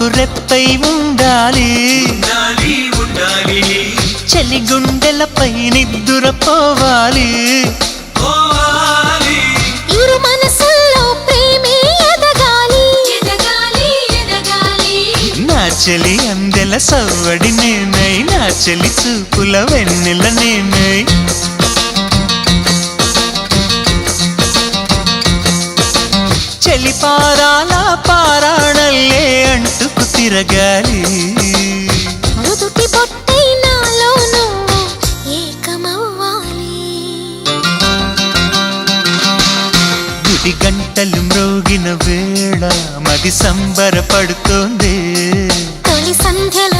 మాకు రెప్పై ఉండాలి చలి గుండెలపై నిద్దురపోవాలి ఇరు మనసుల్లో ప్రేమే ఎదగాలి నా చలి అందెల సవ్వడి నేనై నా చలి చూపుల వెన్నెల నేనై చలి పారాల పారాణల్లే అంటుకు తిరగాలి నుదుటి బొట్టై నాలో నువ్వు ఏకమవ్వాలి గుడి గంటలు మ్రోగిన వేళ మది సంబరపడుతోంది తొలి సంధ్యల